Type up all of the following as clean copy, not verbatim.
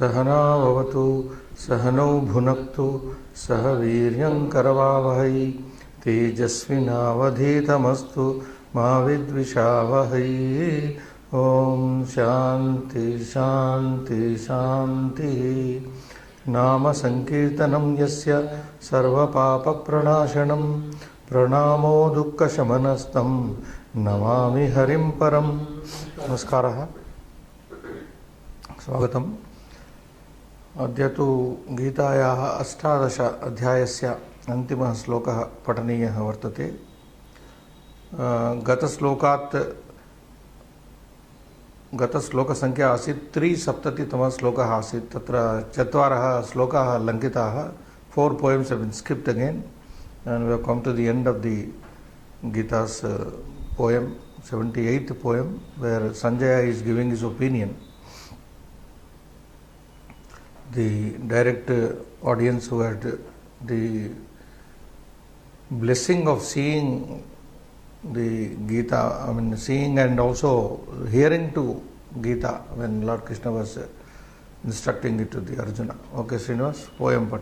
सहना भवतु सहनौ भुनक्तु सह वीर्यं करवावहै तेजस्विनावधीतमस्तु मा विद्विषावहै। ओम शांति शांति शांति। नाम संकीर्तनं यस्य सर्वपापप्रणाशनं प्रणामो दुःखशमनस्तं नमामि हरिं परं। नमस्कारः, स्वागतम्। अद्य तु गीतायाः 18 अध्यायस्य अन्तिमः श्लोकः पठनीयः वर्तते। गतश्लोकसङ्ख्या आसीत् 370तमः श्लोकः आसीत्। तत्र 4 श्लोकाः लङ्घिताः। 4 poems have been skipped again and we have come to the end of the Gita's poem, 78th poem, where Sanjaya is giving his opinion. The direct audience who had the blessing of seeing the Gita, seeing and also hearing to Gita when Lord Krishna was instructing it to the Arjuna. Okay, Srinivas, poem part.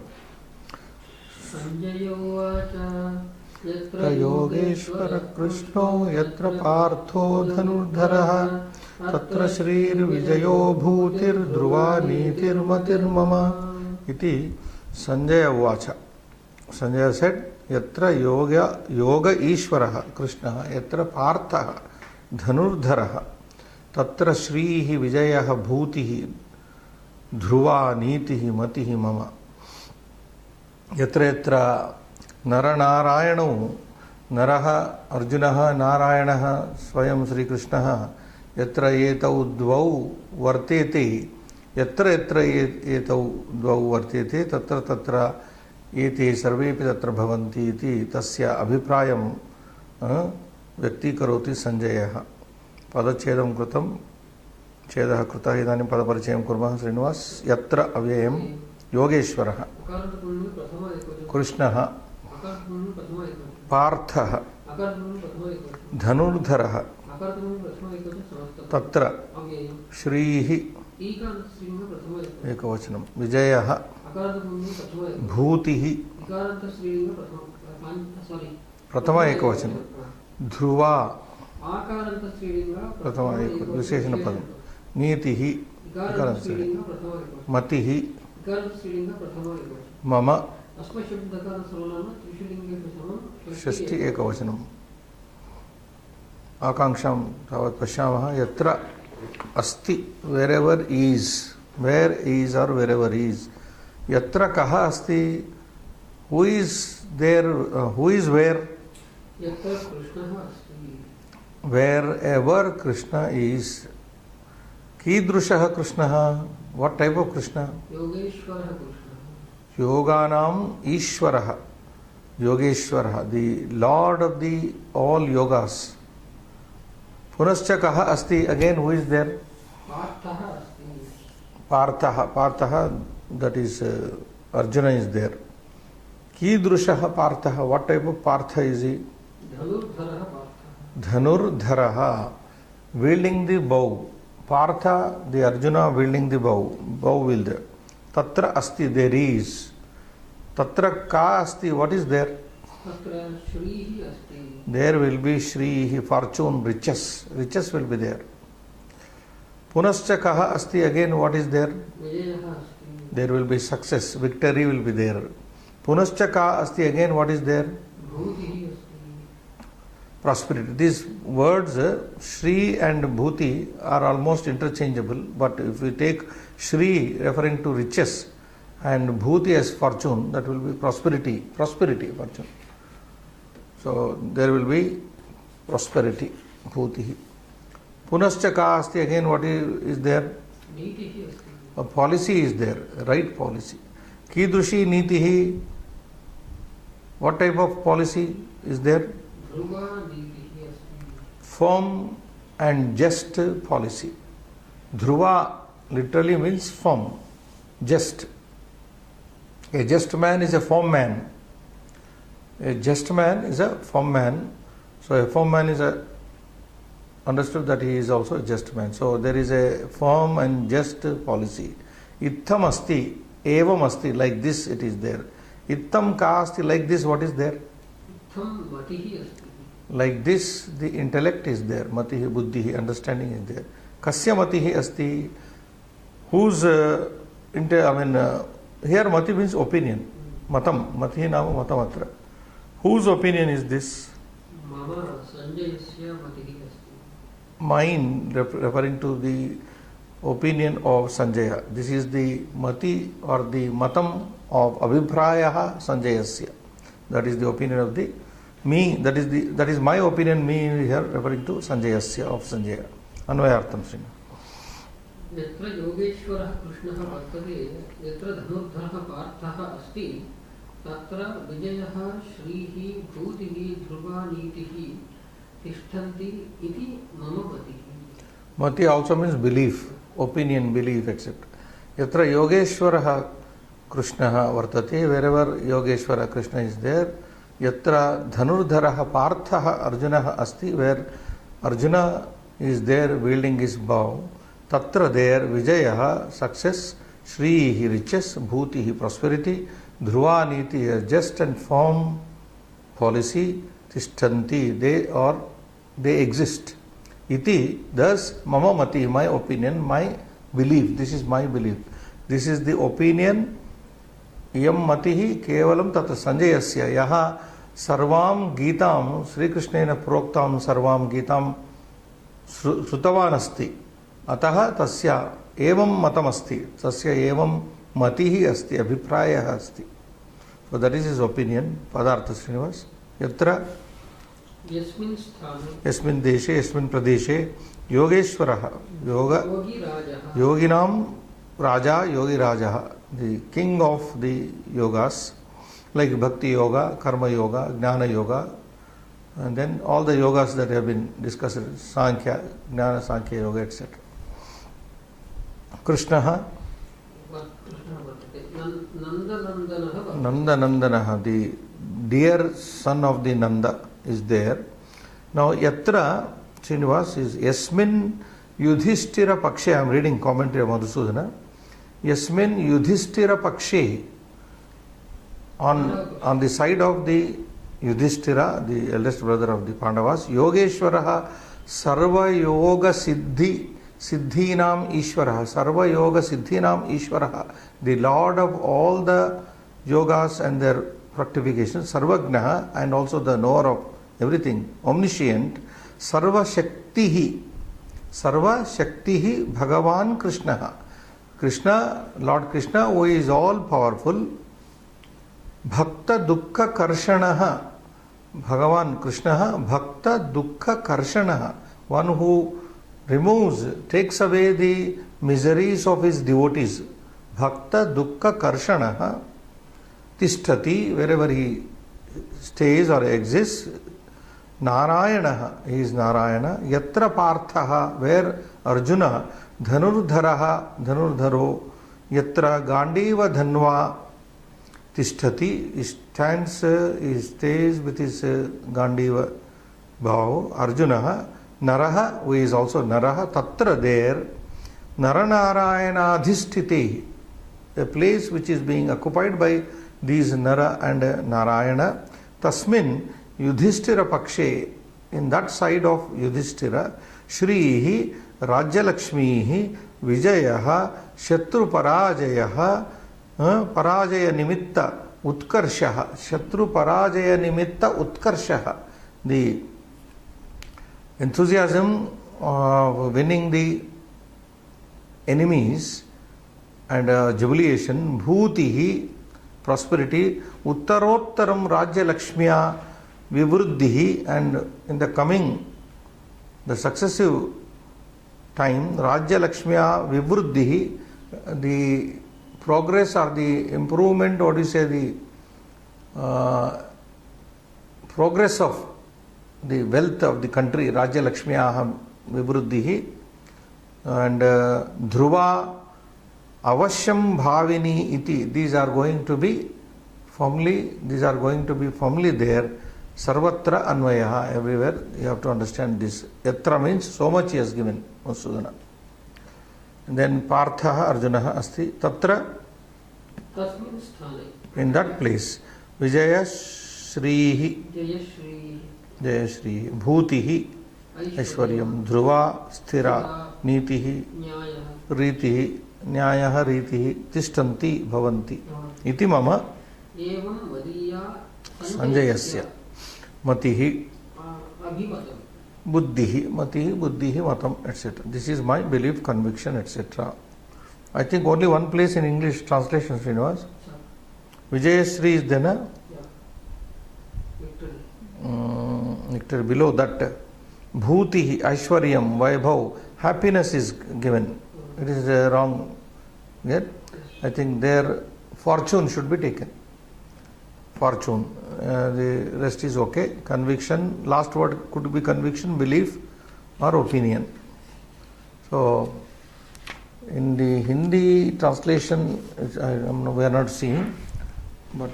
Sanjaya uvacha yatra yogeshwara krishno yatra partho dhanurdharaha tatra shrir vijayo bhutir dhruva nitir matir mama iti Sanjaya uvacha. Sanjaya said, yatra yoga ishwaraha krishnaha yatra parthaha dhanurdharaha tatra shrihi vijayaha bhutihi dhruva nitihi matihi mama. Yatra yatra naranarayanau naraha arjunaha narayanah swayam Sri Krishnaha yatra etau dvau vartete yatra yatra etau dvau vartete tatra tatra ete sarvepi tatra bhavanti iti tasya abhiprayam vyaktikaroti Sanjayah. Padachedam kritam chedah kritah idanim padaparicayam kurmah Srinivas. Yatra avyayam yogeshwarah Krishnaha Parthaha Dhanurdharaha Tatra Shrihi Ekavachanam Vijayaha Bhutihi Pratama Ekavachanam Dhruva Pratama Ekavachanam Visheshana Padam Nitihi Matihi Mama Shashti Ekavachanam. Akanksham tavat pashyamah yatra asti, wherever is, where is or wherever is. Yatra kaha asti, who is there, who is where? Yatra Krishna asti. Wherever Krishna is. Kidrushah Krishna, what type of Krishna? Yogeshwarah Krishna. Yoganam Ishwaraha, Yogeshwaraha, the Lord of the all yogas. Punascha kaha asti, again who is there? Parthaha asti. Parthaha, that is Arjuna is there. Kidrushaha Parthaha, what type of Partha is he? Dhanurdharaha Partha. Dhanurdharaha, wielding the bow. Partha, the Arjuna wielding the bow wielder. Tatra asti, there is. Tatra ka asti, what is there? Tatra Shrihi asti. There will be Shrihi, fortune, riches. Riches will be there. Punascha kaha asti, again what is there? Vijayaha asti. There will be success, victory will be there. Punascha ka asti, again what is there? Bhutihi asti. Prosperity. These words, Shri and Bhuti, are almost interchangeable, but if we take Shri referring to riches and Bhuti as fortune, that will be prosperity, fortune. So there will be prosperity, Bhuti. Punascha ka asti, again what is there? Nitihi asti. A policy is there, right policy. Kidrushi nitihi, what type of policy is there? Dhruva nitihi asti. Firm and just policy. Dhruva literally means firm, just. A just man is a firm man. A just man is a firm man. So a firm man is understood that he is also a just man. So there is a firm and just policy. Ittam asti, evam asti, like this it is there. Ittam ka asti, like this what is there? Itham matihi asti. Like this the intellect is there, matihi, buddhihi, understanding is there. Kasya matihi asti, whose, here mati means opinion. Matam, matihi nama matamatra. Whose opinion is this? Mama Sanjayasya matihi asti. Mine, referring to the opinion of Sanjaya. This is the mati or the matam of abhiprayaha Sanjayasya. That is the opinion of the me. That is my opinion. Me here referring to Sanjayasya, of Sanjaya. Anvayartham Srina. यत्र योगेश्वरः कृष्णः वर्तते यत्र धनुर्धरः पार्थः अस्ति तत्र विजयः श्रीः भूतिः ध्रुवा नीतिः तिष्ठन्ति इति मम मतिः. Mati also means belief, opinion, belief, etc. Yatra Yogeshwaraha Krishnaha vartate, wherever Yogeshwara Krishna is there. Yatra Dhanurdharaha Parthaha Arjunaha asti, where Arjuna is there wielding his bow. Tatra there Vijayaha, success, Shrihi, riches, Bhutihi, prosperity, Dhruva Niti, just and firm policy, Tishtanti, they exist. Iti, thus mama mati, my opinion, my belief, this is my belief. This is the opinion, yam matihi kevalam tata sanjayasya, yaha sarvam gitam, Sri Krishnena proktam sarvam gitam srutavan asti, ataha tasya evam matam asti, tasya evam matihi asti, abhiprayah asti. So that is his opinion, Padartha Srinivas. Yatra यस्मिन् स्थाने यस्मिन् देशे यस्मिन् प्रदेशे योगेश्वरः योगी राजः योगिनां राजा योगी राजः, the king of the yogas, like bhakti yoga, karma yoga, jnana yoga, and then all the yogas that have been discussed, sankhya, jnana sankhya yoga, etc. Krishnaha Nanda Nandanaha, the dear son of the Nanda, is there. Now Yatra Srinivas is Yasmin Yudhishthira Pakshe. I am reading commentary of Madhusudana. Yasmin Yudhishthira Pakshe, on the side of the Yudhishthira, the eldest brother of the Pandavas, Yogeshwaraha Sarva Yoga Siddhinam Ishwaraha, Sarva Yoga Siddhinam Ishwaraha, the Lord of all the yogas and their fructifications, Sarvagnaha, and also the knower of everything, omniscient, Sarva Shaktihi Bhagavan Krishnaha. Krishna, Lord Krishna, who is all powerful, Bhakta Dukkha Karshanaha, Bhagavan Krishnaha, Bhakta Dukkha Karshanaha, one who removes, takes away the miseries of his devotees. Bhakta Dukkha Karshanaha, Tishtati, wherever he stays or exists. Narayana, he is Narayana. Yatra Parthaha, where Arjuna, Dhanurdharo, Yatra Gandiva Dhanva Tishtati, he stays with his Gandiva bow. Arjuna, Naraha, who is also Naraha, Tatra there, Naranarayana Adhisthiti, a place which is being occupied by these Nara and Narayana. Tasmin Yudhishthira Pakshe, in that side of Yudhishthira, Shrihi Rajyalakshmihi Vijayaha Shatru Parajayaha Parajaya Nimitta Utkarshaha, Shatru Parajaya Nimitta Utkarshaha, the enthusiasm of winning the enemies and jubilation, Bhutihi, prosperity, Uttarottaram Rajya Lakshmiya Vivruddhihi, and in the coming, the successive time, Rajya Lakshmiya Vivruddhihi, the progress or the improvement, what do you say, the progress of the wealth of the country, Rajya Lakshmiya Vivruddhihi, and Dhruva Avashyam Bhavini iti, these are going to be firmly there. Sarvatra Anvayaha, everywhere. You have to understand this. Yatra means so much he has given, Sudana. then Parthah Arjunah asti tatra, तस्मिन् स्थाने in that place, Vijaya Shrihi, Jayashree Jayashri, Bhutihi, Aishwaryam, Dhruva, Sthira, Nitihi, न्यायः Ritihi, Nyayah, Ritihi, Tishtanti, Bhavanti. Iti mama एवं मदीया Sanjayasya Matihi, अभिमतम् Buddhihi, Matihi, Buddhihi, Matam, etc. This is my belief, conviction, etc. I think only one place in English translation, Srinivas. Vijayashri is then a nectar below that. Bhutihi, Aishwaryam, Vaibhav, happiness is given. It is wrong. Yeah? I think their fortune should be taken. Fortune. The rest is okay. Conviction, last word could be conviction, belief or opinion. So, in the Hindi translation, we are not seeing, but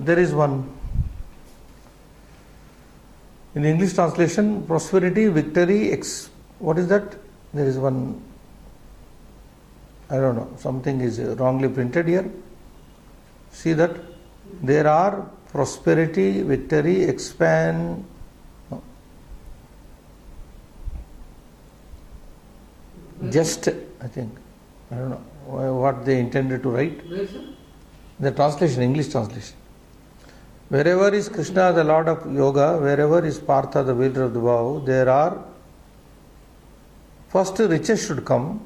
there is one. In the English translation, prosperity, victory, what is that? There is one, I don't know, something is wrongly printed here. See that? There are prosperity, victory, expand. No. Just, I think. I don't know what they intended to write. The translation, English translation. Wherever is Krishna, the Lord of Yoga, wherever is Partha, the wielder of the bow, there are first riches should come,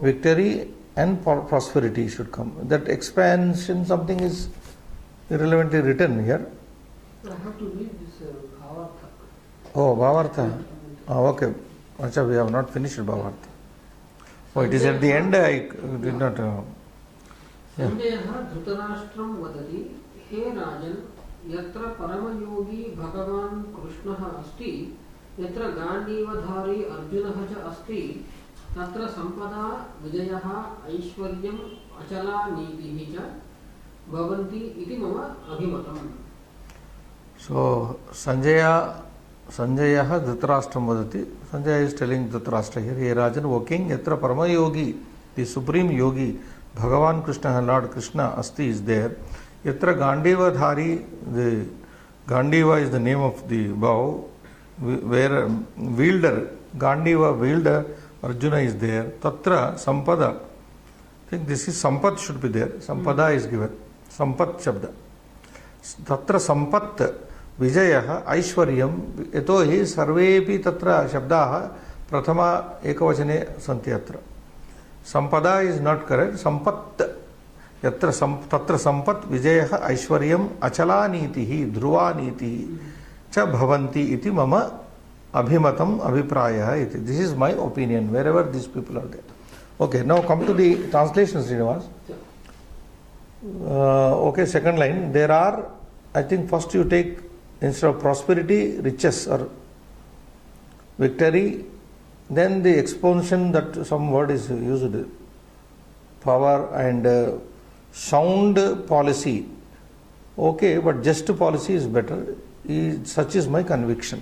victory and prosperity should come. That expansion, something is irrelevantly written here. I have to read this Bhavartha. Oh, Bhavartha. Oh, okay. Acha, we have not finished Bhavartha. Oh, it is at the end. I did not. संजयः धृतराष्ट्रं वदति हे राजन् यत्र परमयोगी भगवान् कृष्णः अस्ति यत्र गाण्डीवधारी अर्जुनः च अस्ति तत्र सम्पदा विजयः ऐश्वर्यम् अचला नीतिः च भवन्ति इति मम अभिमतम्. So Sanjaya Dhritarashtra vadati. Sanjaya is telling Dhritarashtra here, hey Rajan, O king, yatra parama yogi, the supreme yogi, Bhagavan Krishna, Lord Krishna, Asti is there. Yatra Gandiva Dhari, the Gandiva is the name of the bow, where wielder, Gandiva wielder, Arjuna is there. Tatra Sampada. I think this is Sampat should be there. Sampada is given. Sampat Shabda. Tatra Sampat Vijaya Aishwaryam Etohi Sarvepi Tatra Shabdaha Prathama Ekavachane Santi Atra. Sampada is not correct. Sampat Tatra Sampat Vijaya Aishwaryam Achala Nitihi Dhruva Nitihi Cha Bhavanti iti mama Abhimatam Abhipraya iti. This is my opinion wherever these people are there. Okay, now come to the translation, Srinivas. Okay, second line. There are, I think first you take, instead of prosperity, riches or victory, then the expansion, that some word is used, power and sound policy. Okay, but just policy is better. Such is my conviction.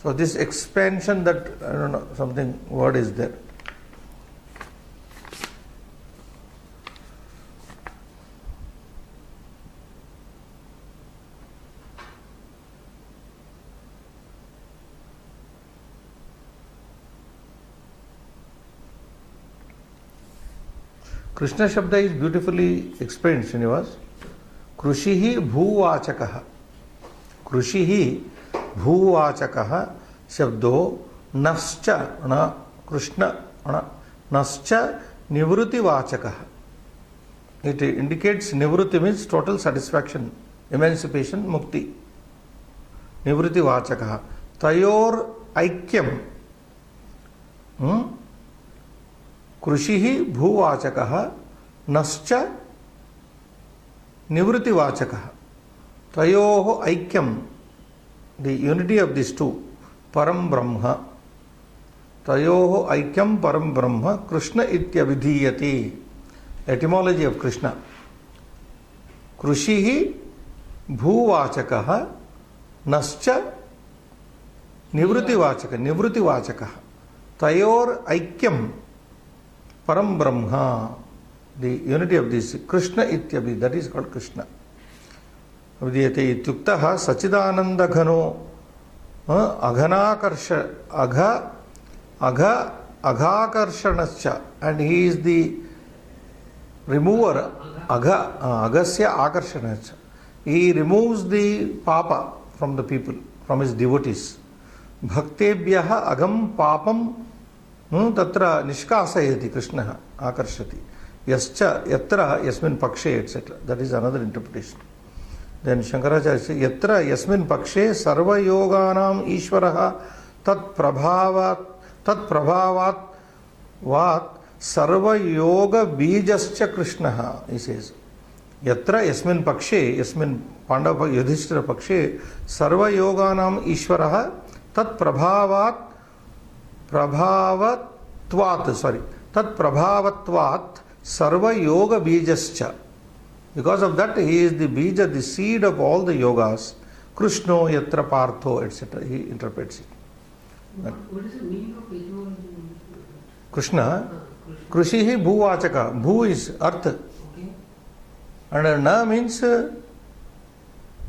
So this expansion, that, I don't know, something word is there. Krishna Shabda is beautifully explained, Srinivas. Krushihi bhuvachakaha. Krushihi bhuvachakaha shabdo nascha na Krishna nascha nivruti vachakaha. It indicates nivruti means total satisfaction, emancipation, mukti. Nivruti vachakaha. Tayor aikyam. Krushihi bhuvachakaha nascha nivrutivachakaha. Tayoho aikyam, the unity of these two, param brahma. Tayoho aikyam param brahma Krishna ityavidhiyati. Etymology of Krishna. Krushihi bhuvachakaha nascha nivrutivachakaha. Tayor aikyam, Param Brahma, the unity of this Krishna Ityabi, that is called Krishna. Vidiyate ityuktaha Sachidananda Ghano Aghakarshanacha, and he is the remover. Agasya Akarshanach. He removes the papa from the people, from his devotees. Bhaktebhyaha agam papam tatra nishkasayati Krishna akarshati. Yascha yatra yasmin pakshe, etc. That is another interpretation. Then Shankaracharya says, yatra yasmin pakshe sarva yoganam ishvaraha tat prabhavat vat sarva yoga bijascha Krishna, he says. Yatra yasmin pakshe, yasmin Pandava Yudhishthira pakshe sarva yoganam ishvaraha tat prabhavatvat sarva yoga bijascha. Because of that, he is the bija, the seed of all the yogas. Krishno yatra partho, etc. He interprets it. What is the meaning of etymology? Krishna, Krishihi bhuvachaka. Bhu is earth. Okay. And na means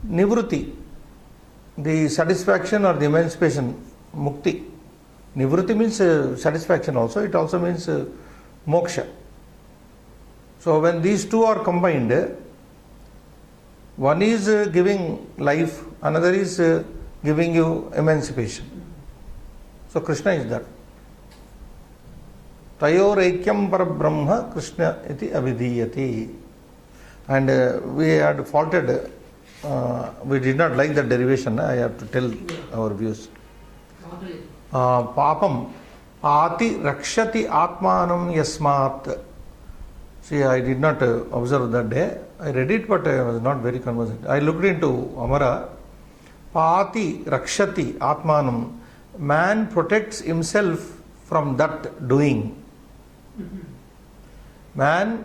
nivruti, the satisfaction or the emancipation, mukti. Nivruti means satisfaction also. It also means moksha. So when these two are combined, one is giving life, another is giving you emancipation. So Krishna is that. Tayoreikyam parabrahma Krishna iti avidiyati. And we had faulted, we did not like the derivation. I have to tell our views. Papam ati rakshati atmanam yasmat. See, I did not observe that day. I read it, but I was not very conversant. I looked into Amara. Pati rakshati atmanam. Man protects himself from that doing. Man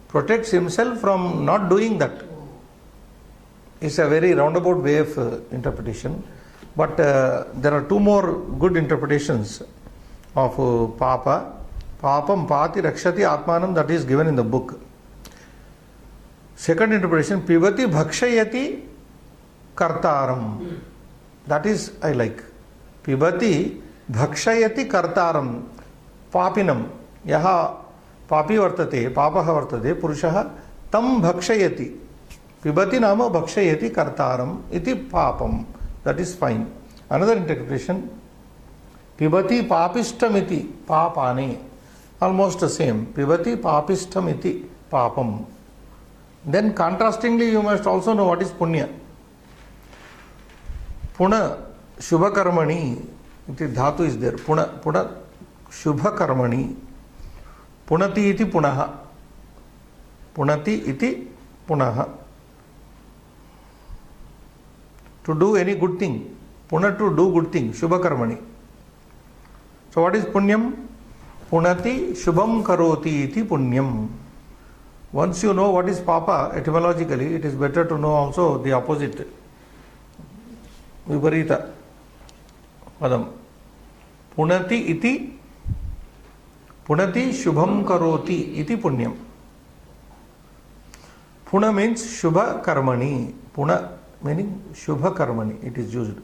protects himself from not doing that. It's a very roundabout way of interpretation. But there are two more good interpretations of Papa. Papam pati rakshati atmanam, that is given in the book. Second interpretation, pivati bhakshayati kartaram. That is I like. Pibati bhakshayati kartaram. Papinam. Yaha papi vartate, papaha vartate, purushaha tam bhakshayati. Pibati nama bhakshayati kartaram iti papam. That is fine. Another interpretation, pibati papistamiti papani. Almost the same. Pibati papistamiti papam. Then contrastingly, you must also know what is punya. Puna shubhakarmani. Iti dhatu is there. Puna shubhakarmani. Punati iti punaha. Punati iti punaha. To do any good thing. Puna to do good thing. Shubhakarmani. So what is punyam? Punati shubham karoti iti punyam. Once you know what is papa etymologically, it is better to know also the opposite. Viparita padam. Punati iti punati shubham karoti iti punyam. Puna means shubha karmani. Puna meaning shubha karmani. It is used.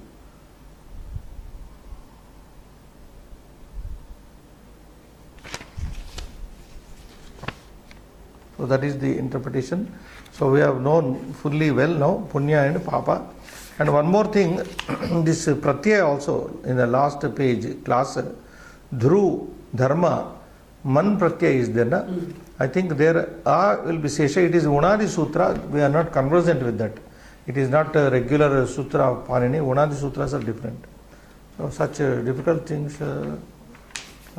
So that is the interpretation. So we have known fully well now punya and papa. And one more thing, this pratyaya also in the last page class, dhru, dharma, man pratyaya is there. Na? I think there will be sesha. It is Unadi Sutra. We are not conversant with that. It is not a regular sutra of Panini. Unadi Sutras are different. So such difficult things,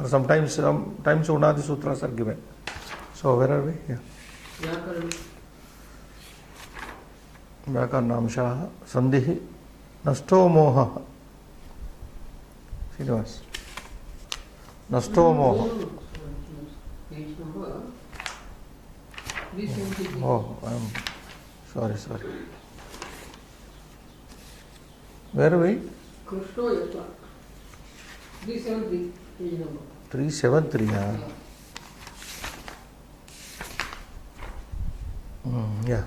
sometimes Unadi Sutras are given. So where are we? Yeah. Vyakarnamshaha sandhihi nasto moha. Srinivas. Nasto moha. Page number 373. Oh, I am sorry. Where are we? Krishno yatra. 373 page number. 373. Yeah. Yeah.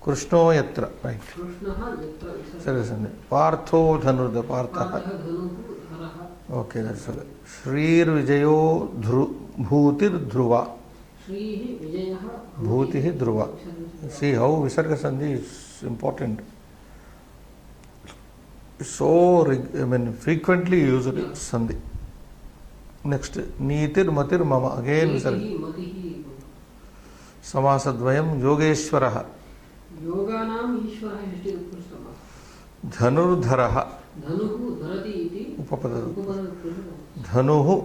Krishno yatra, right. कृष्णः यत्र विसर्गः Sari sandi. Partho dhanurda, partha. पार्थः धनुः धरः Okay, that's okay. Shrir Vijayo Bhutir Dhruva. श्रीः विजयः Bhutihi Dhruva. See how Visarga Sandhi is important. So, frequently used Sandhi. Next, Nitir Matir Mama. Again Visarga. मतिः Samasadvayam Yogeshwaraha. योगानाम् ईश्वरः षष्ठी उत्कृष्टः Dhanurdharaha. धनुः धरति इति Upapada. उपपदः Dhanuhu.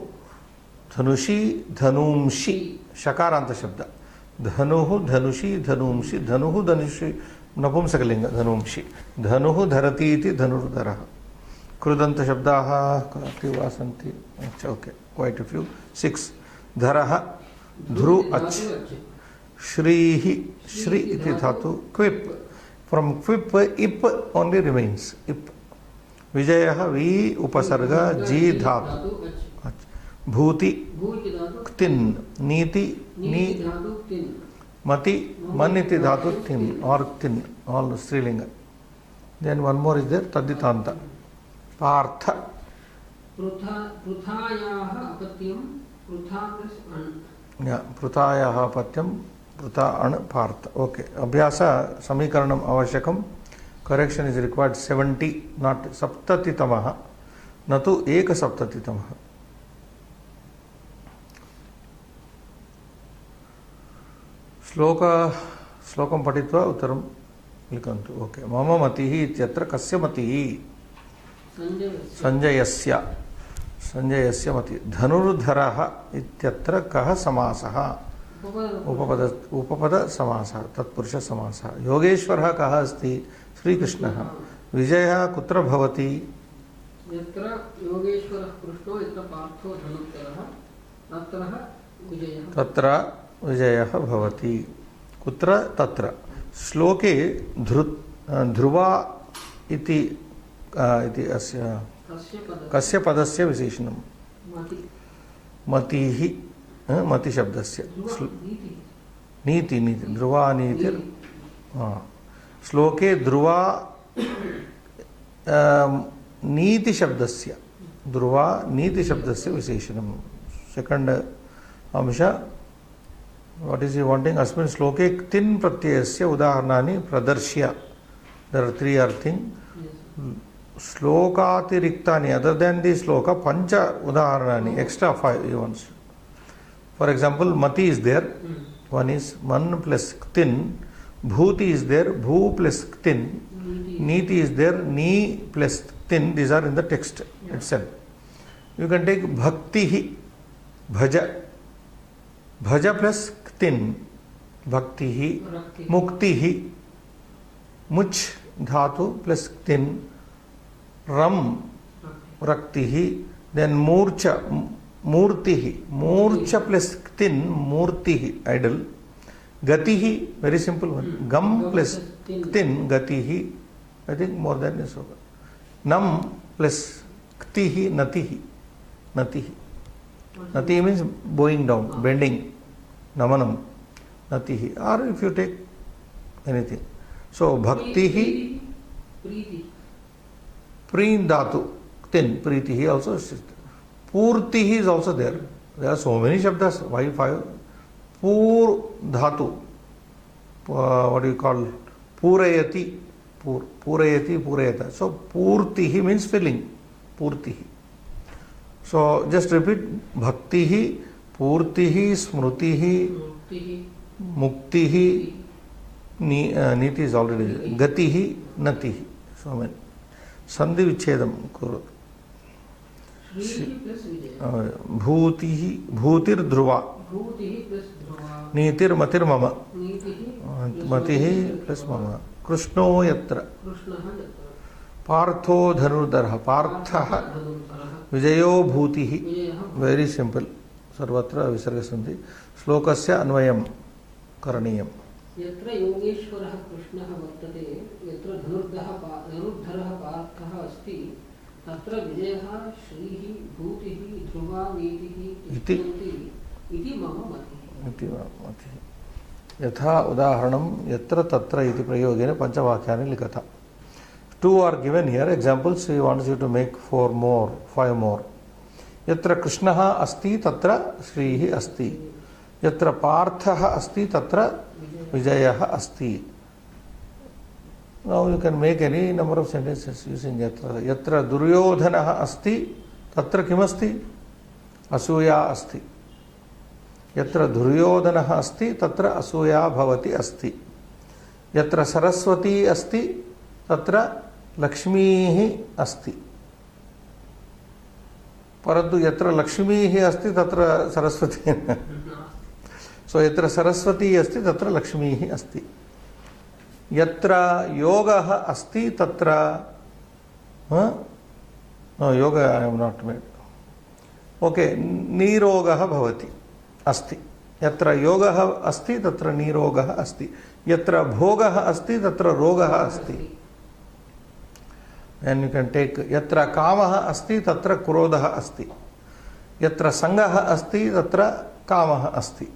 Dhanushi. Dhanumshi. Shakaranta Shabda. Dhanuhu. Dhanushi. Dhanumshi. Dhanuhu. Dhanushi. Napumsakalinga. Dhanumshi. Dhanuhu. Dharati iti Dhanurdharaha. Krudanta Shabdaha. Kativa Santi. Okay. Quite a few. 6. Dharaha. Dhru Ach. Shrihi. Shri iti dhatu. Quip. From quip, ip only remains. Ip. Vijayaha. Vi. Upasarga. Ji dhatu. Ach. Bhuti. Ktin. Niti. Ni. Mati. Maniti dhatu. Tin. Or tin. All Strilinga. Then one more is there. Taditanta. Partha. पृथायाः अपत्यं पृथा plus अण् Yeah. Prutayaha patyam. Pruta an partha. Okay. Abhyasa samikaranam avashakam. Correction is required 70, not saptatitamaha. Natu eka saptatitamaha. Slokam patitva uttaram likantu. Okay. Mama matihi ityatra kasya matihi? Sanjayasya. Sanjayasya mati. Dhanurdharaha ityatra kaha samasaha? Upapada samasaha. Tatpurusha samasaha. Yogeshwarah kaha asti? Sri Krishnah. Vijayah kutra bhavati? यत्र योगेश्वरः कृष्णो यत्र पार्थो धनुर्धरः तत्रः विजयः तत्र विजयः भवति. कुत्र तत्र. श्लोके ध्रुवा इति अस्य कस्य पदस्य विशेषणं? मतिः. मति शब्दस्य. नीति. ध्रुवा नीतिर्. श्लोके ध्रुवा नीति शब्दस्य. ध्रुवा नीति शब्दस्य विशेषणं. सेकंड अंश. What is he wanting? Asmin sloke tin pratyayasya udaharnani pradarshya. There are 3 things. Slokatiriktani, other than the sloka, pancha udaharnani, extra 5 events. For example, mati is there. One is man plus tin. Bhuti is there. Bhu plus tin. Niti is there. Ni plus tin. These are in the text itself. You can take bhaktihi. Bhaja. Bhaja plus tin. Bhaktihi. Muktihi. Much dhatu plus tin. Ram. Raktihi. Then murcha. Murtihi. Murcha plus tin. Murtihi. Idle. Gatihi. Very simple one. Gam plus tin. Gatihi. I think more than this. Nam plus ktihi. Natihi. Natihi. Nati means bowing down, bending. Namanam. Natihi. Or if you take anything. So, bhaktihi. Preen dhatu. Tin. Pritihi also is there. Purtihi is also there. There are so many shabdas. Why 5? Pur dhatu. What do you call? Purayati. Purayati. Purayata. So, purtihi means filling. Purtihi. So, just repeat. Bhaktihi, Purtihi, Smrutihi, Muktihi, Niti is already there. Gatihi, Natihi. So, I mean, Sandhi Vichedam Kuru. Bhutihi, Bhutir Dhruva. Nitir Matir Mama. Matihi plus Mama. Krishno Yatra. Partho Dhanurdharha. Partha Vijayo Bhutihi. Very simple. Sarvatra Visarga Sandhi. Slokasya Anvayam Karaniyam. यत्र योगेश्वरः कृष्णः वर्तते यत्र धनुर्धरः पार्थः अस्ति तत्र विजयः श्रीः भूतिः ध्रुवा नीतिः इति मम मतिः. यथा उदाहरणं यत्र तत्र इति प्रयोगेन पंचवाक्यानि लिखत. Two are given here. Examples, he wants you to make 4 more, 5 more. यत्र कृष्णः अस्ति तत्र श्रीः अस्ति. यत्र पार्थः अस्ति तत्र विजयः अस्ति. Now you can make any number of sentences using yatra. Yatra दुर्योधनः अस्ति तत्र किमस्ति? असूया अस्ति. यत्र दुर्योधनः अस्ति तत्र असूया भवति अस्ति. यत्र सरस्वती अस्ति तत्र लक्ष्मीः अस्ति. परन्तु यत्र लक्ष्मीः अस्ति तत्र सरस्वती न. सो यत्र सरस्वती अस्ति तत्र लक्ष्मीः अस्ति. यत्र योगः अस्ति तत्र योग I am not made. Okay, नीरोगः भवति अस्ति. यत्र योगः अस्ति तत्र नीरोगः अस्ति. यत्र भोगः अस्ति तत्र रोगः अस्ति. And you can take yatra kamah asti tatra krodhah asti. Yatra sangah asti tatra kamah asti.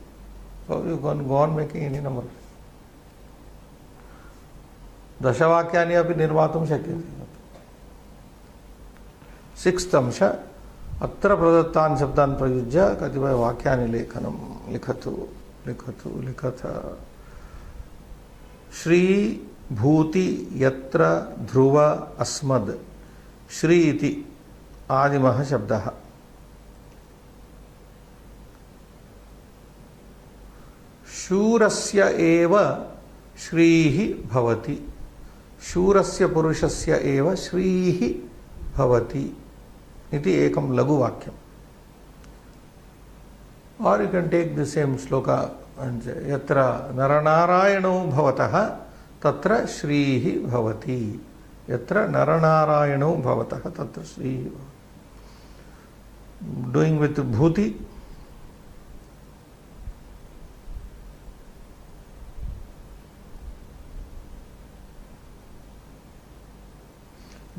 So you can go on making any number. Dashavakyani api nirmatum shakyate. Sixth amsha atra pradattan shabdan prayujya katibaya vakyani lekhanam likhatu likhatha. Shri भूति यत्र ध्रुव अस्मद्. श्री इति आदिमः शब्दः. शूरस्य एव श्रीः भवति. शूरस्य पुरुषस्य एव श्रीः भवति इति एकं लघुवाक्यम्. और you can take the same shloka. यत्र नरनारायणौ भवतः तत्र श्रीः भवति. यत्र नरनारायणौ भवतः तत्र श्रीः. डूइंग विथ भूति.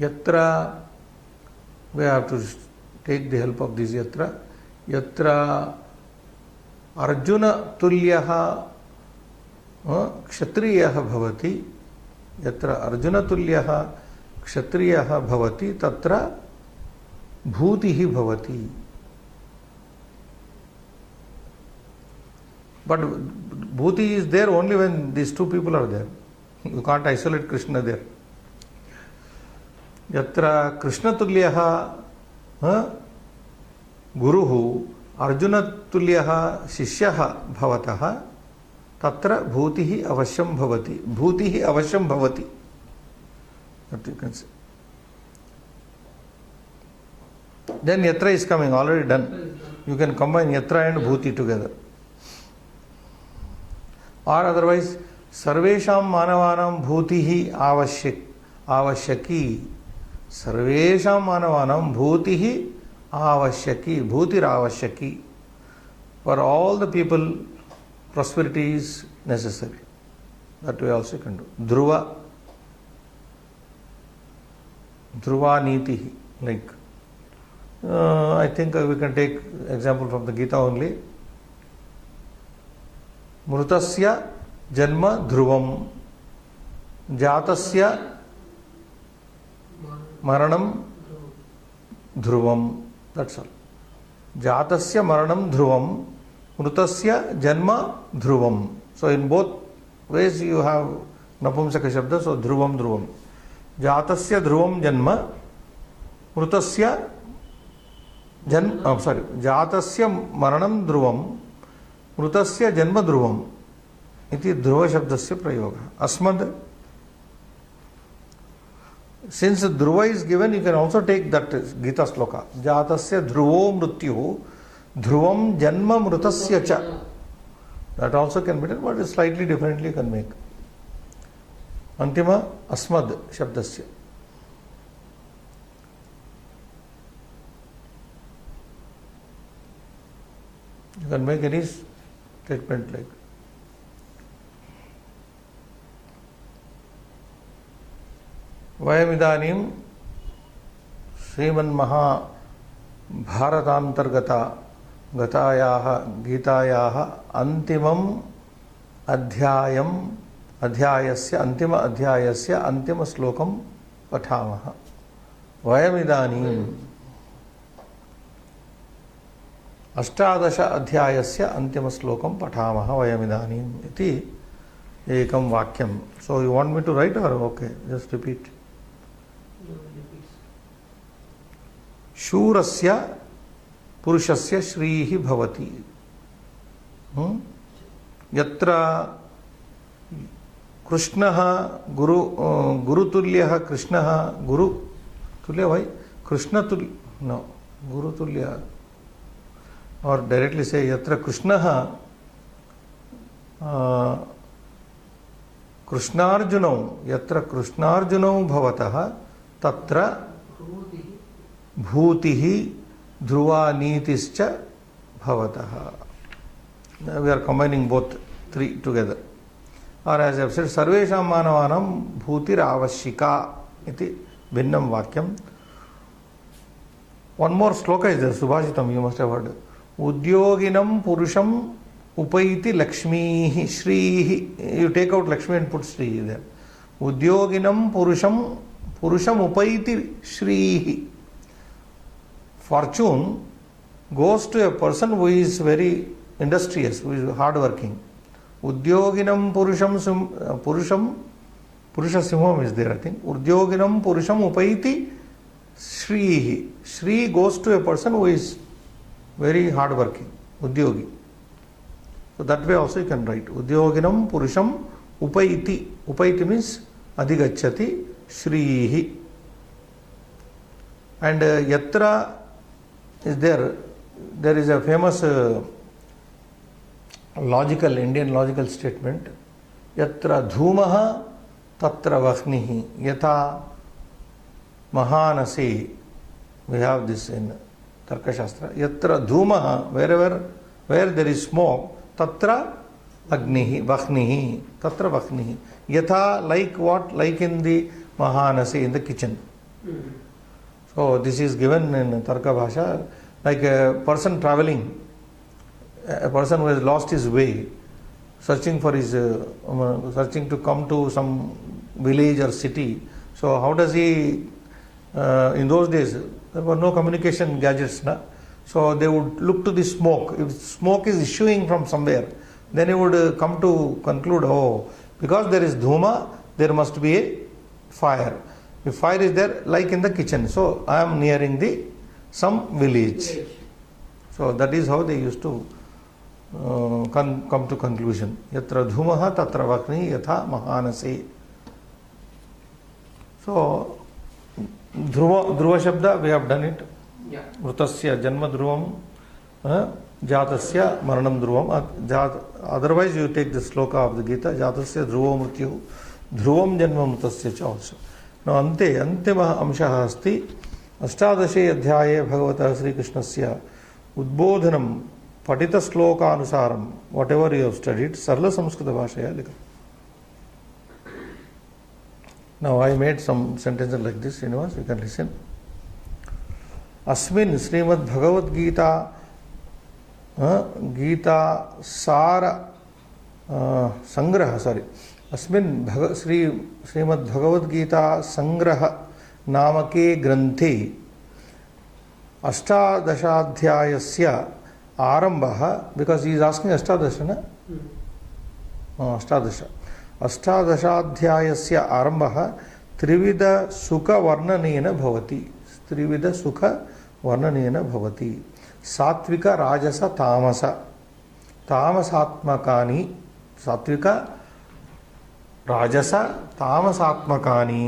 यत्र we have to take the help of this yatra. Yatra Arjuna tulyah क्षत्रियः भवति. यत्र अर्जुन तुल्यः क्षत्रियः भवति तत्र भूतिः भवति. But bhuti is there only when these two people are there. You can't isolate Krishna there. Yatra Krishna tulyah guruhu Arjuna tulyah shishyah bhavatah तत्र भूतिः अवश्यं भवति. भूतिः अवश्यं भवति. That you can say. Then yatra is coming, already done. You can combine yatra and bhuti together. Or otherwise, sarvesham manavanam bhutihi avashyaki. Sarvesham manavanam bhutihi avashyaki. Bhutir avashyaki. For all the people, prosperity is necessary. That we also can do. Dhruva. Dhruva niti. Like, I think we can take example from the Gita only. Mrutasya janma dhruvam. Jatasya maranam dhruvam. That's all. Jatasya maranam dhruvam. Mrutasya janma dhruvam. So in both ways you have napumsaka shabda. So dhruvam dhruvam. Jatasya dhruvam janma. Mrutasya jatasya maranam dhruvam. Mrutasya janma dhruvam. Iti dhruva shabdasya prayoga. Asmad. Since dhruva is given, you can also take that Gita sloka. Jatasya dhruvo mrutyuhu. Dhruvam janma mrutasya cha. That also can be done, but slightly differently you can make. Antima asmad shabdasya. You can make any statement like Vayamidanim Sriman Maha Bharatantargata Gatayaha Gitayaha Antimam अध्यायस्य अंतिम अध्यायस्य अंतिम श्लोकं पठामः। वयमिदानीं 18 अध्यायस्य अंतिम श्लोकं पठामः वयमिदानीम् इति एकं वाक्यं। So you want me to write or okay just repeat. शूरस्य पुरुषस्य श्रीः भवति। यत्र कृष्णः गुरुतुल्यः कृष्णः गुरुतुल्य भाई कृष्णतुल्य नो गुरुतुल्य और डायरेक्टली से यत्र कृष्णः कृष्णार्जुनौ यत्र कृष्णार्जुनौ भवतः तत्र भूतिः ध्रुवा नीतिश्च भवतः। We are combining both three together. Or as I have said, सर्वेषां मानवानां भूतिरावश्यिका इति भिन्नं वाक्यं। One more shloka is there, Subhashitam, you must have heard. Udyoginam purusham upaiti lakshmihi shrihi. You take out Lakshmi and put Shri there. Udyoginam purusham upaiti shrihi. Fortune goes to a person who is very industrious, who is hardworking. Udyoginam Purusha Simham is there, I think. Udyoginam Purusham Upaiti Shrihi. Shri goes to a person who is very hardworking, Udyogi. So that way also you can write. Udyoginam Purusham Upaiti. Upaiti means Adhigacchati Shrihi. And Yatra is there. There is a famous Indian logical statement. Yatra dhumaha tatra vahnihi yatha mahanasi. We have this in Tarka Shastra. Yatra dhumaha, where there is smoke, tatra agnihi, vahnihi, tatra vahnihi. Yatha, like what? Like in the mahanasi, in the kitchen. So this is given in Tarka Bhasha, like a person traveling, a person who has lost his way, searching to come to some village or city. So how does he? In those days there were no communication gadgets, na? So they would look to the smoke. If smoke is issuing from somewhere, then he would come to conclude, oh, because there is dhuma, there must be a fire. If fire is there, like in the kitchen, so I am nearing some village. So that is how they used to come to conclusion. Yatra dhumaha tatra vakni yatha mahanase. So dhruva shabda, we have done it. Mrutasya janma dhruvam jatasya maranam dhruvam. Otherwise you take the sloka of the Gita. Jatasya dhruvo mrityu dhruvam janma mrutasya cha also. Now ante antimah amshaha asti अष्टादशे अध्याये भगवतः श्री कृष्णस्य उद्बोधनं पठित श्लोकानुसारं whatever you have studied सरल संस्कृत भाषया लिखा. Now I made some sentences like this, Srinivas, you can listen. अस्मिन् श्रीमद् भगवद गीता सार संग्रह अस्मिन् श्रीमद् भगवद गीता संग्रह नामके ग्रंथे अष्टादशाध्यायस्य आरंभः, because he is asking अष्टादश ना अष्टादशाध्यायस्य आरंभः त्रिविध सुख वर्णनेन भवति. सात्विक राजस तामस तामसात्मकानि सात्विक राजस तामसात्मकानि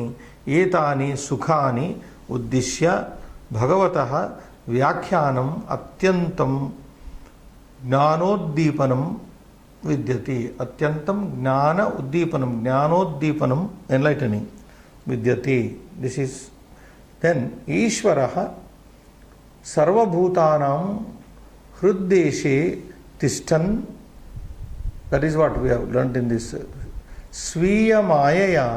एतानि सुखानि उद्दिश्य भगवतः व्याख्यानम् अत्यन्तं ज्ञानोद्दीपनं विद्यते. अत्यन्तं ज्ञानोद्दीपनं एनलाइटनिंग विद्यते. दिस इज देन ईश्वरः सर्वभूतानां हृद्देशे तिष्ठन्. That is what we have learned in this. स्वीय मायया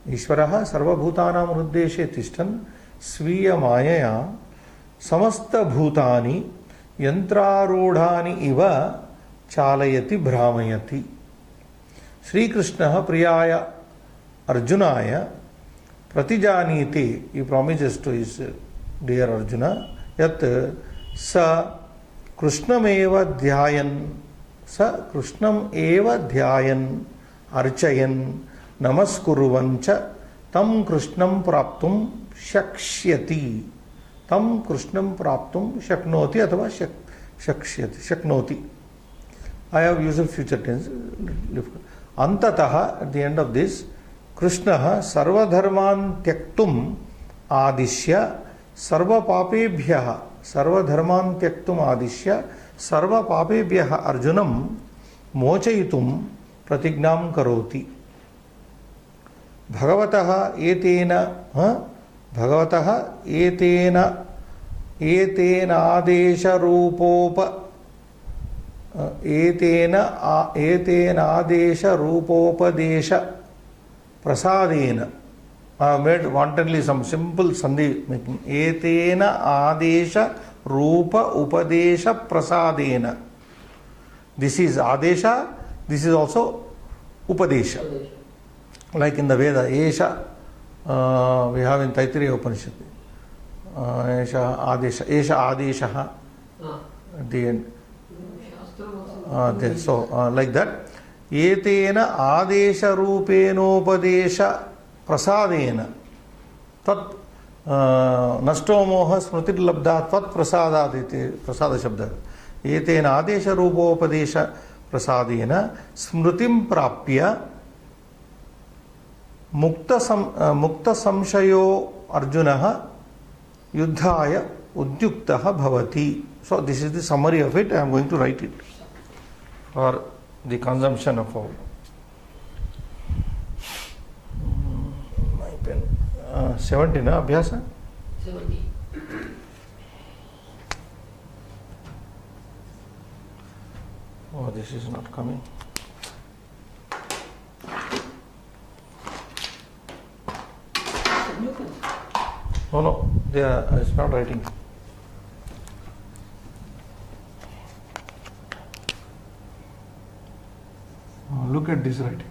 ईश्वरः सर्वभूतानां हृद्देशे तिष्ठन् स्वीय मायया समस्त भूतानि यंत्रारूढ़ानि इव चालयति भ्रामयति. Sri Krishna Priyaya Arjunaya Pratijaniti, he promises to his dear Arjuna, Yat Sa Krishnam Eva Dhyayan, Sa Krishnam Eva Dhyayan Archayan Namaskuruvancha Tam Krishnam Praptum Shakshyati. Tam Krishnam Praptum Shaknoti अथवा Shakshyati. Shaknoti. I have used future tense. Antataha, at the end of this, Krishna sarvadharman tyaktum adishya sarva papebhyah sarvadharman tyaktum adishya sarva papebhyah arjunam mochayitum pratignam karoti. Bhagavataha etena adesha rupopa etena adesha rupopadesha prasadena. I have made wantonly some simple sandhi making. Etena adesha rupa upadesha prasadena. This is adesha, this is also upadesha. Like in the Veda, Esha, we have in Taittiriya Upanishad. Esha Adesha, at the end. So, like that. Etena Adesha Rupenopadesha Prasadena. Tat Nasto Moha Smritir Labdha Tat Prasadat iti Prasada Shabda. Etena Adesha Rupopadesha Prasadena Smritim Prapya Mukta Samshayo Arjuna Yuddhaya Udyuktaha Bhavati. So this is the summary of it. I am going to write it for the consumption of all. My pen. 70 na Abhyasa? 70. Oh, this is not coming. No, it's not writing. Look at this writing.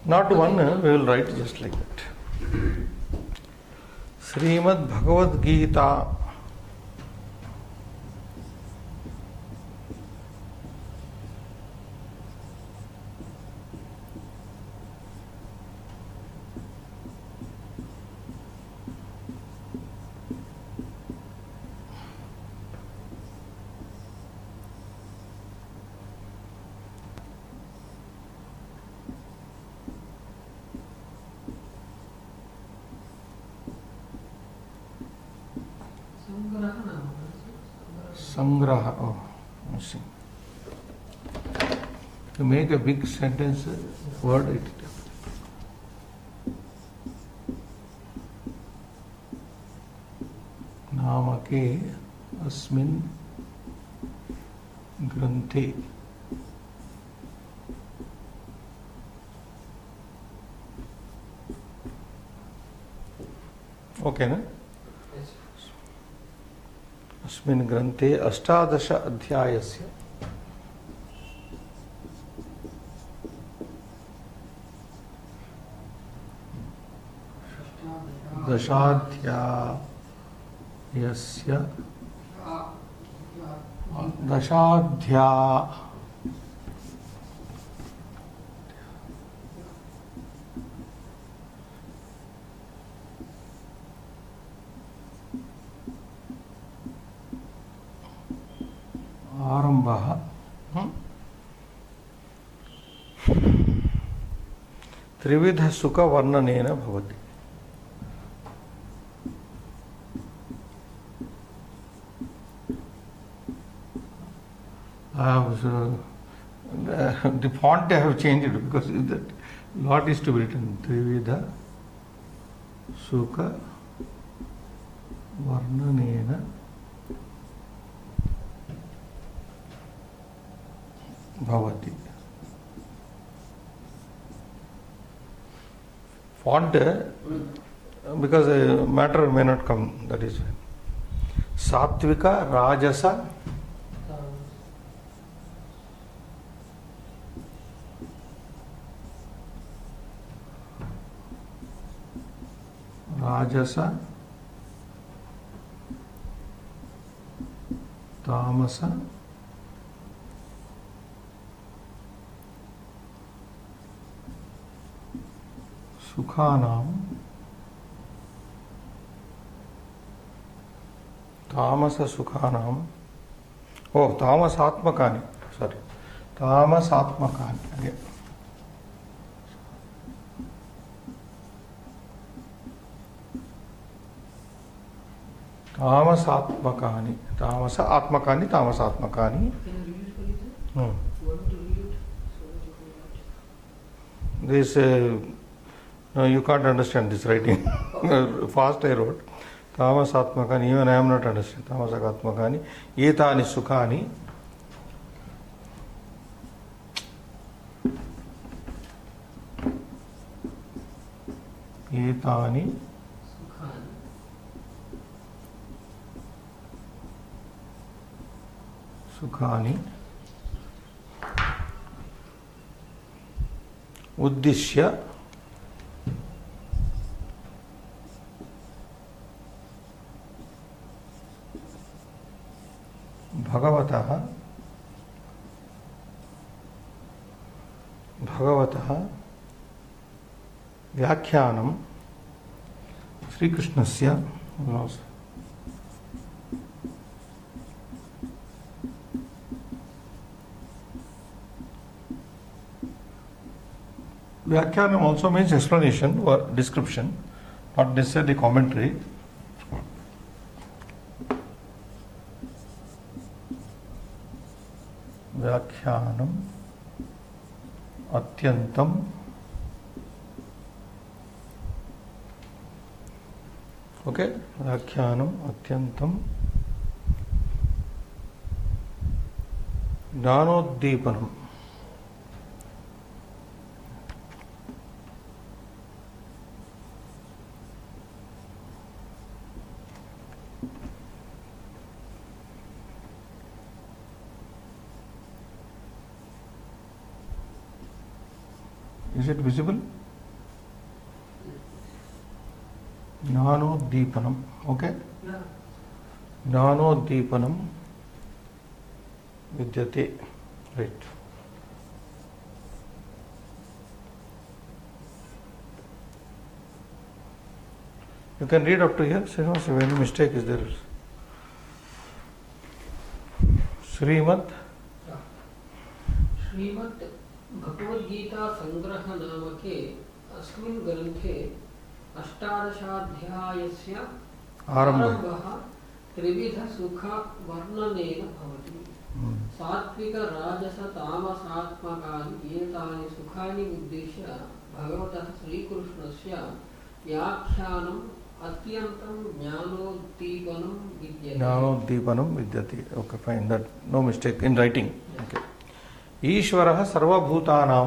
Not one, we will write just like that. Srimad Bhagavad Gita. Sangraha. Oh, I see. To make a big sentence, word it. Namake asmin granthe. Okay, na? अस्मिन् ग्रन्थे 18 अध्यायस्य आरम्भः त्रिविध सुख वर्णनेन भवति. The font I have changed because that lot is to be written. Trividha Sukha Varnanena Bhavati. Font because matter may not come, that is why. Satvika, Rajasa, Rajasa, Tamasa, Sukhanam, Tamasa Sukhanam, oh, Tamasatmakani, sorry, Tamasatmakani, again. Tamasatmakani, Tamasatmakani, Tamasatmakani. Can you read it, please? Hmm. You want to read it so that you can watch? This, no, you can't understand this writing. Fast I wrote. Tamasatmakani, even I am not understanding. Tamasatmakani, Etani Sukhani. Etani Sukhani. Uddishya Bhagavatah Vyakhyanam Sri Krishnasya Vyakhyanam also means explanation or description, not necessarily commentary. Vyakhyanam Atyantam okay, Vyakhyanam Atyantam Jnanoddeepanam. Is it visible? Jnanoddeepanam. Okay? Yeah. Jnanoddeepanam vidyate. Right. You can read up to here. See if any mistake is there. Srimad Shrimad Bhagavad Gita संग्रह नामके अस्मिन् ग्रन्थे अष्टादशाध्यायस्य आरम्भः त्रिविध सुख वर्णनेन भवति। सात्विक राजस तामसात्मकानि एतानि सुखानि उद्दिश्य भगवतः श्रीकृष्णस्य व्याख्यानम् अत्यन्तं ज्ञानोद्दीपनं विद्यते. Okay, fine. That no mistake in writing. Okay. ईश्वरः सर्वभूतानां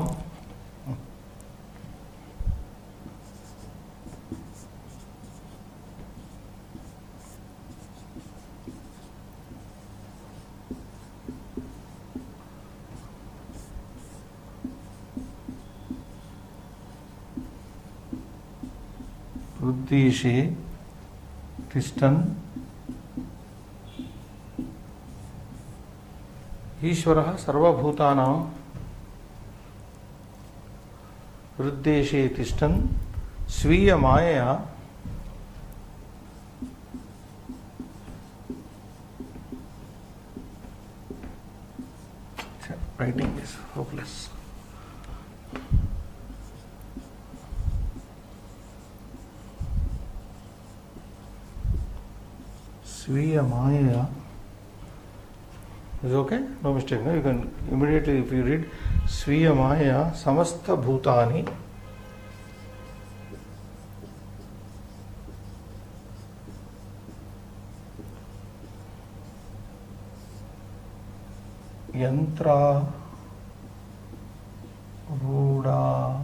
हृद्देशे तिष्ठन् ईश्वरः सर्वभूतानां हृद्देशे तिष्ठन् स्वीय मायया writing is hopeless. Sviya Maya is okay? No mistake. No? You can immediately, if you read Sviya Maya Samastha Bhutani Yantra Ruda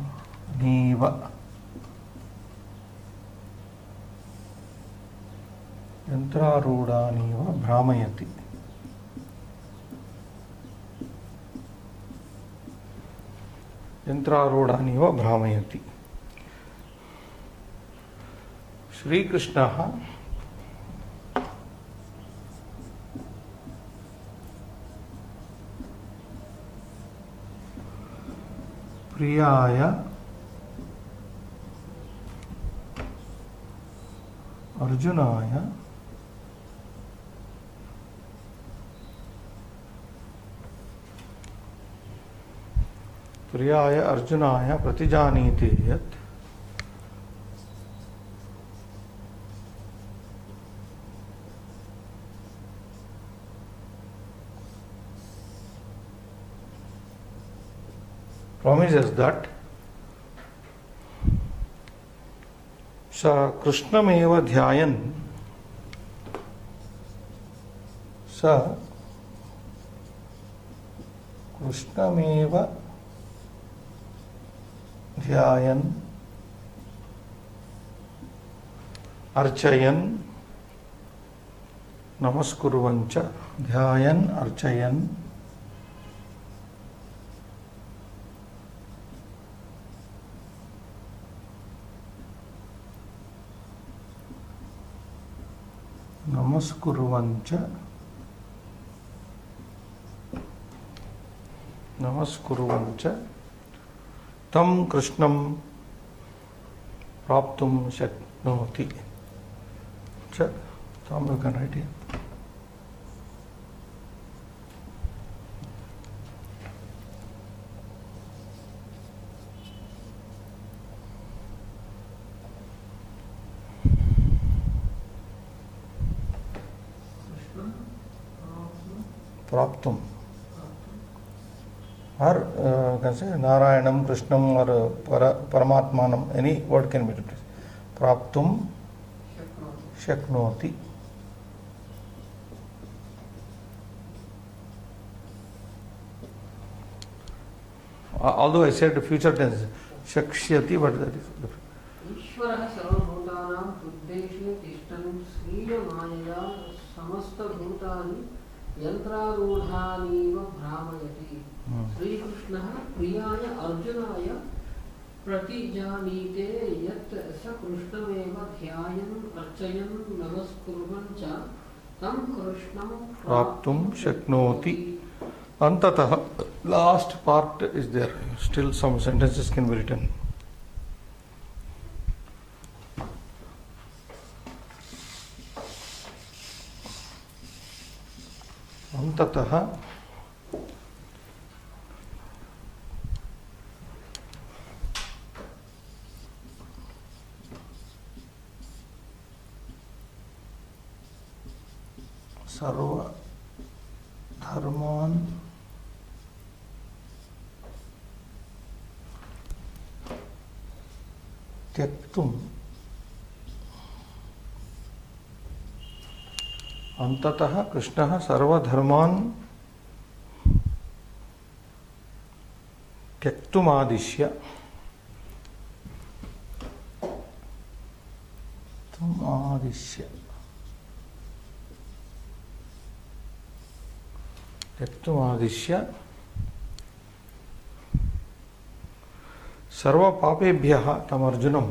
Niva यन्त्रारूढानीव भ्रामयति यन्त्रारूढानीव भ्रामयति श्रीकृष्णः प्रियाय अर्जुनाय प्रतिजानीते यत् promises that स कृष्णमेव ध्यायन् अर्चयन् नमस्कुर्वञ्च ध्यायन् अर्चयन् नमस्कुर्वञ्च तं कृष्णं प्राप्तुं शक्नोति च Tom, you can write here. Praptum. Or you can say Narayanam, Krishnam or Paramatmanam, any word can be replaced. Praptum Shaknoti. Although I said future tense, Shakshyati, but that is different. Ishvara sarvabhutanam uddeshya tishthan sriya maya samasta bhutani yantrarudhaniva bhramayati. Sri Krishna priyaya arjunaya प्रतिजानीते यत् स कृष्णमेव ध्यायन् अर्चयन् नमस्कुर्वन् च तं कृष्णं प्राप्तुं शक्नोति. Antatah, last part is there. Still some sentences can be written. Antatah sarva dharman त्यक्तुम अंततः कृष्णः सर्वधर्मान् त्यक्तुमादिश्य सर्व पापेभ्यः तमर्जुनं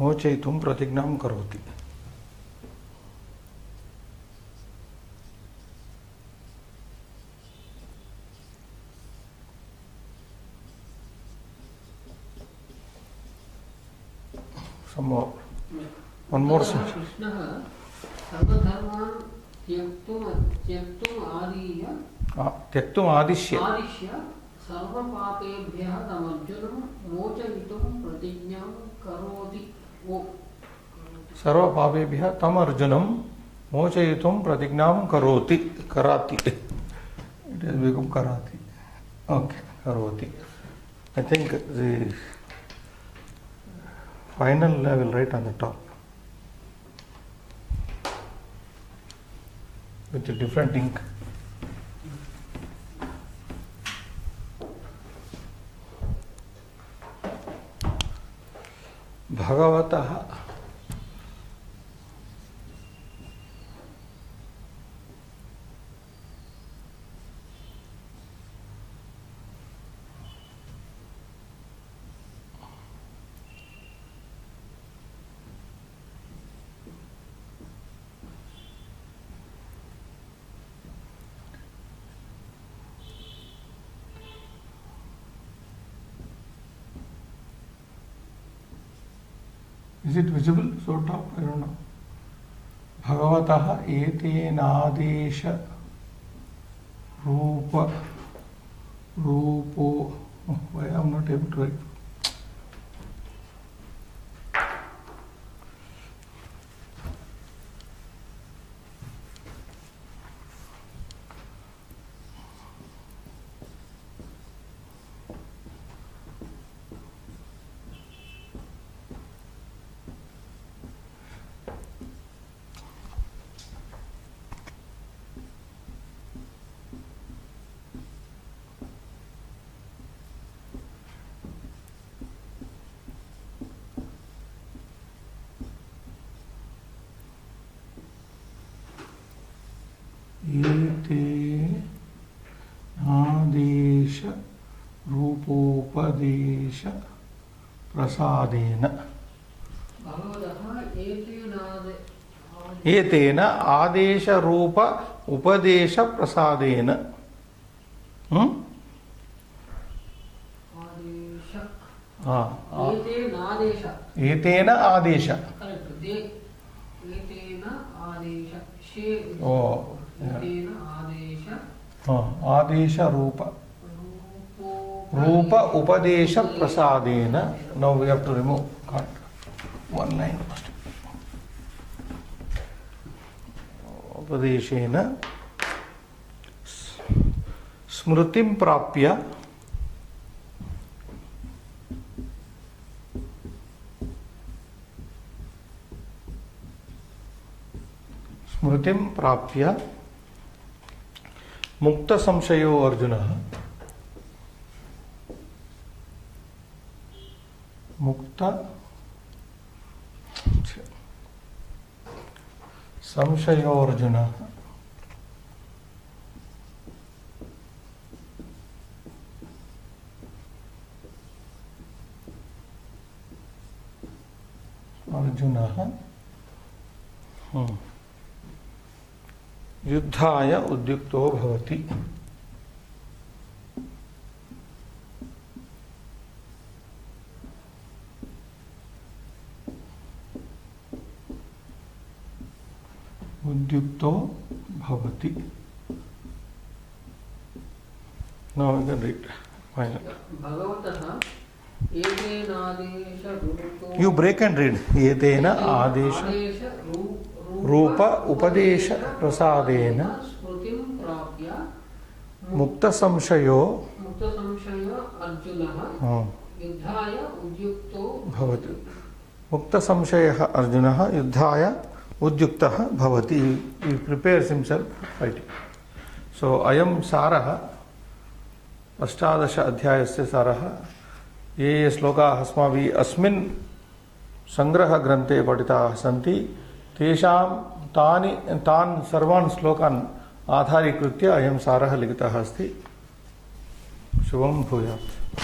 मोचयितुं प्रतिज्ञां करोति. Some more. One more sentence. कृष्णः सर्वधर्मान् त्यक्तुम् आदिश्य सर्वपापेभ्यः तमर्जुनं मोचयितुं प्रतिज्ञां करोति वो सर्वपापेभ्यः तम अर्जुनं मोचयितुं प्रतिज्ञां करोति कराति it has become karati. Okay, karoti. I think the final I will write on the top with a different ink. Bhagavatah is it visible? So top, I don't know. Bhagavatah etenadesha rupa rupo. Oh, why I am not able to write? आदेश रूपोपदेश प्रसादेन एतेन आदेश रूप उपदेश प्रसादेन एतेन आदेश आदेश रूप उपदेश प्रसादेन. Now we have to remove one line first. उपदेशेन स्मृतिं प्राप्य मुक्त संशयो अर्जुनः मुक्त संशयो अर्जुनः युद्धाय उद्युक्तो भवति. उद्युक्तो भवति. Now we can read. You break and read. Etena adesha रूप उपदेश प्रसादेन मुक्त संशयो युद्धाय उद्युक्तो भवति. मुक्त संशयः अर्जुनः युद्धाय उद्युक्तः भवति. He prepares himself for fighting. So अयं सारः अष्टादश अध्यायस्य सारः. ये श्लोकाः अस्माभिः अस्मिन् संग्रहग्रन्थे पठिताः सन्ति तान् सर्वान् श्लोकान् आधारीकृत्य अयं सारः लिखितः अस्ति. शुभं भूयात्.